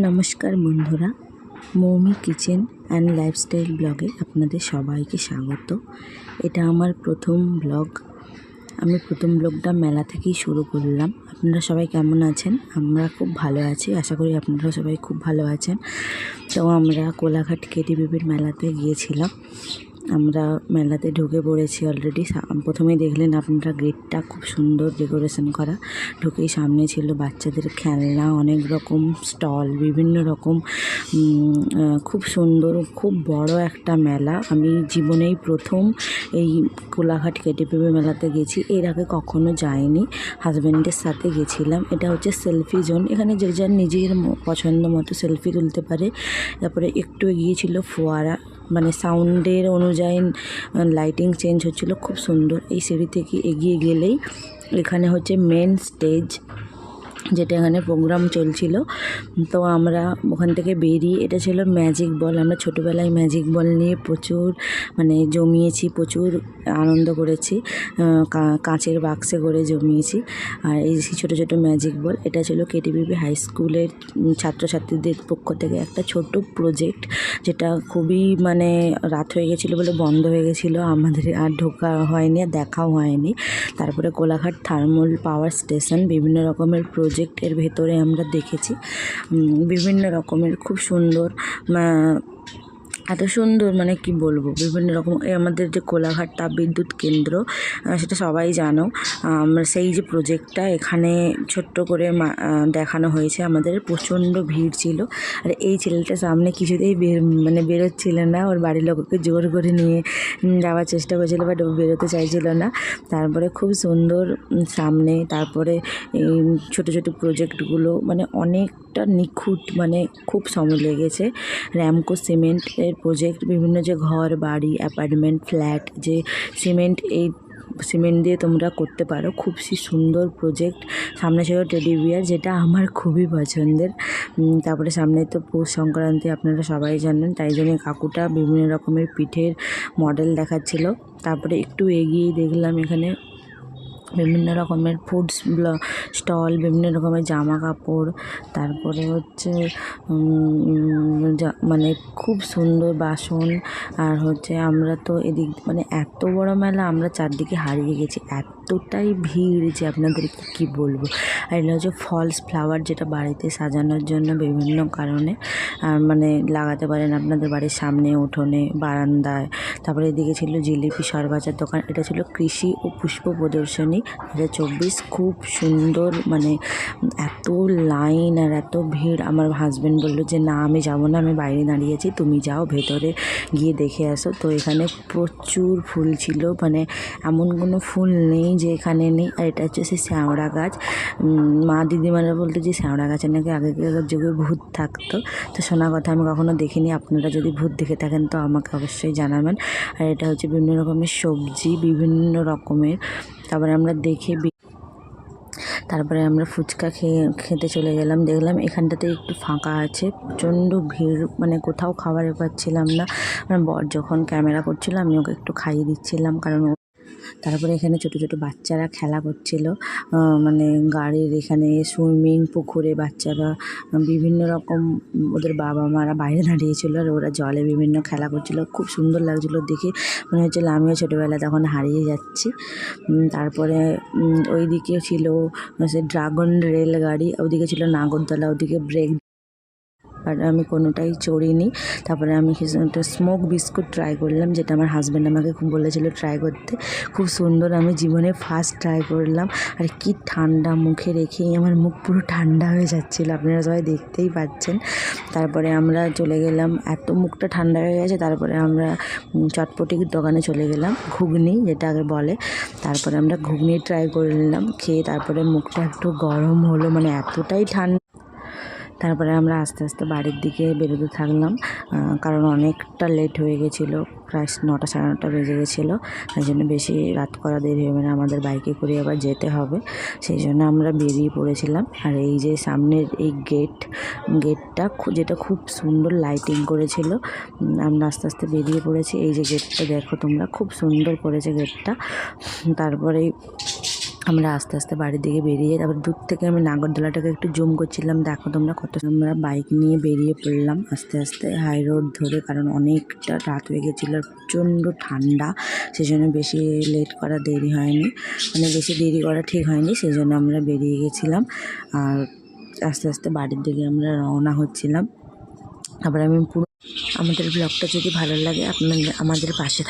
নমস্কার বন্ধুরা, Moumi kitchen and lifestyle ব্লগে আপনাদের সবাইকে স্বাগত। এটা আমার প্রথম ব্লগ। আমি প্রথম ব্লগটা মেলা থেকেই শুরু করলাম। আপনারা সবাই কেমন আছেন? আমরা খুব ভালো আছি, আশা করি আপনারা সবাই খুব ভালো আছেন। তো আমরা কোলাঘাট কেটিবিবির মেলাতে গিয়েছিলাম। আমরা মেলাতে ঢুকে পড়েছি অলরেডি। প্রথমেই দেখলেন আপনারা গেটটা খুব সুন্দর ডেকোরেশন করা। ঢুকেই সামনে ছিল বাচ্চাদের খেলনা, অনেক রকম স্টল, বিভিন্ন রকম খুব সুন্দর, খুব বড় একটা মেলা। আমি জীবনেই প্রথম এই কোলাঘাট কেটিবিবি মেলাতে গেছি। এর আগে কখনো যাইনি, হাজব্যান্ডের সাথে গেছিলাম। এটা হচ্ছে সেলফি জোন, এখানে যে যার নিজের পছন্দ মতো সেলফি তুলতে পারে। তারপরে একটু এগিয়ে ছিল ফোয়ারা, মানে সাউন্ডের অনুযায়ী লাইটিং চেঞ্জ হচ্ছিল, খুব সুন্দর। এই সিঁড়ি থেকে এগিয়ে গেলেই এখানে হচ্ছে মেন স্টেজ, যেটা এখানে প্রোগ্রাম চলছিল। তো আমরা ওখান থেকে বেরিয়ে, এটা ছিল ম্যাজিক বল। আমরা ছোটোবেলায় ম্যাজিক বল নিয়ে প্রচুর জমিয়েছি, প্রচুর আনন্দ করেছি। কাঁচের বাক্সে করে জমিয়েছি। আর এই ছোটো ছোটো ম্যাজিক বল, এটা ছিল কেটিবিবি হাই স্কুলের ছাত্রছাত্রীদের পক্ষ থেকে একটা ছোট প্রজেক্ট, যেটা খুবই রাত হয়ে গেছিলো বলে বন্ধ হয়ে গেছিলো, আমাদের আর ঢোকা হয়নি, আর দেখাও হয়নি। তারপরে কোলাঘাট থার্মাল পাওয়ার স্টেশন, বিভিন্ন রকমের প্রজেক্টের ভেতরে আমরা দেখেছি। বিভিন্ন রকমের খুব সুন্দর, এত সুন্দর কি বলবো, বিভিন্ন রকম। আমাদের যে কোলাঘাট তাপবিদ্যুৎ কেন্দ্র, সেটা সবাই জানো। আমরা সেই যে প্রজেক্টটা এখানে ছোট্ট করে দেখানো হয়েছে। আমাদের প্রচণ্ড ভিড় ছিল। আর এই ছেলেটা সামনে কিছুতেই বেরোচ্ছিল না, ওর বাড়ির লোককে জোর করে নিয়ে যাওয়ার চেষ্টা করেছিল, বাট ও বেরোতে চাইছিল না। তারপরে খুব সুন্দর সামনে, তারপরে এই ছোটো ছোটো প্রজেক্টগুলো অনেকটা নিখুঁত, খুব সময় লেগেছে। র্যামকো সিমেন্টের প্রজেক্ট, বিভিন্ন যে ঘর বাড়ি অ্যাপার্টমেন্ট ফ্ল্যাট, যে সিমেন্ট দিয়ে তোমরা করতে পারো, খুব সুন্দর প্রজেক্ট। সামনে ছিল টেডি বিয়ার, যেটা আমার খুবই পছন্দের। তারপরে সামনে তো পৌষ সংক্রান্তি, আপনারা সবাই জানেন, তাই জন্য কাকুটা বিভিন্ন রকমের পিঠের মডেল দেখাচ্ছিল। তারপরে একটু এগিয়েই দেখলাম এখানে বিভিন্ন রকমের ফুডস স্টল, বিভিন্ন রকমের জামা কাপড়, তারপরে হচ্ছে খুব সুন্দর বাসন। আর হচ্ছে আমরা তো এদিক এত বড় মেলা, আমরা চারদিকে হারিয়ে গেছি, এতটাই ভিড় যে আপনাদেরকে কি বলবো। আর এটা হচ্ছে ফলস ফ্লাওয়ার, যেটা বাড়িতে সাজানোর জন্য বিভিন্ন কারণে লাগাতে পারেন আপনাদের বাড়ির সামনে, উঠোনে, বারান্দায়। তারপরে এদিকে ছিল জিলিপি সরভাজার দোকান। এটা ছিল কৃষি ও পুষ্প প্রদর্শনী 2024, খুব সুন্দর। এত লাইন আর এত ভিড়, আমার হাজব্যান্ড বললো যে না, আমি যাবো না, আমি বাইরে দাঁড়িয়েছি, তুমি যাও ভেতরে গিয়ে দেখে আসো। তো এখানে প্রচুর ফুল ছিল, এমন কোনো ফুল নেই যে এখানে নেই। আর এটা হচ্ছে সেই শ্যাওড়া গাছ। মা দিদিমারা বলতো যে শ্যাওড়া গাছে নাকি আগেকার যুগে ভূত থাকতো। তো শোনা কথা, আমি কখনো দেখিনি। আপনারা যদি ভূত দেখে থাকেন তো আমাকে অবশ্যই জানাবেন। আর এটা হচ্ছে বিভিন্ন রকমের সবজি, বিভিন্ন রকমের। তারপরে আমরা ফুচকা খেতে চলে গেলাম। দেখলাম এখানটাতে একটু ফাঁকা আছে, প্রচণ্ড ভিড়, কোথাও খাবারে পাচ্ছিলাম না। বর যখন ক্যামেরা করছিল, আমি ওকে একটু খাইয়ে দিচ্ছিলাম, কারণ তারপরে এখানে ছোট ছোট বাচ্চারা খেলা করছিল, গাড়ির এখানে সুইমিং পুকুরে বাচ্চারা বিভিন্ন রকম, ওদের বাবা মারা বাইরে দাঁড়িয়েছিল আর ওরা জলে বিভিন্ন খেলা করছিল, খুব সুন্দর লাগছিলো দেখে। মনে হচ্ছিলো আমিও ছোটোবেলা তখন হারিয়ে যাচ্ছি। তারপরে ওইদিকে ছিল সে ড্রাগন রেলগাড়ি, ওদিকে ছিল নাগরদোলা, ওদিকে ব্রেক, আর আমি কোনোটাই চড়িনি। তারপরে আমি একটা স্মোক বিস্কুট ট্রাই করলাম, যেটা আমার হাজব্যান্ড আমাকে খুব বলেছিল ট্রাই করতে, খুব সুন্দর। আমি জীবনে ফার্স্ট ট্রাই করলাম, আর কি ঠান্ডা, মুখে রেখেই আমার মুখ পুরো ঠান্ডা হয়ে যাচ্ছিলো, আপনারা সবাই দেখতেই পাচ্ছেন। তারপরে আমরা চলে গেলাম, এত মুখটা ঠান্ডা হয়ে গেছে। তারপরে আমরা চটপটির দোকানে চলে গেলাম, ঘুগনি যেটা আগে বলে। তারপরে আমরা ঘুগনি ট্রাই করে নিলাম, খেয়ে তারপরে মুখটা একটু গরম হলো, এতটাই ঠান্ডা। তারপরে আমরা আস্তে আস্তে বাড়ির দিকে বেরোতে থাকলাম, কারণ অনেকটা লেট হয়ে গেছিলো, প্রায় 9টা 9:30 বেজে গেছিলো। তাই জন্য বেশি রাত করা দেরি হবে না, আমাদের বাইকে করে আবার যেতে হবে, সেই জন্য আমরা বেরিয়ে পড়েছিলাম। আর এই যে সামনের এই গেটটা যেটা খুব সুন্দর লাইটিং করেছিল, আমরা আস্তে আস্তে বেরিয়ে পড়েছি। এই যে গেটটা দেখো তোমরা, খুব সুন্দর করেছে গেটটা। তারপরে আমরা আস্তে আস্তে বাড়ির দিকে বেরিয়ে যাই। তারপর দূর থেকে আমি নাগরদোলাটাকে একটু জুম করছিলাম, দেখো তোমরা কত। আমরা বাইক নিয়ে বেরিয়ে পড়লাম আস্তে আস্তে হাই রোড ধরে, কারণ অনেকটা রাত হয়ে গেছিলো আর প্রচণ্ড ঠান্ডা, সেজন্য বেশি লেট করা দেরি হয়নি, মানে বেশি দেরি করা ঠিক হয়নি, সেই জন্য আমরা বেরিয়ে গেছিলাম। আর আস্তে আস্তে বাড়ির দিকে আমরা রওনা হচ্ছিলাম। আবার আমি পুরো আমাদের ব্লগটা যদি ভালো লাগে আপনাদের আমাদের পাশে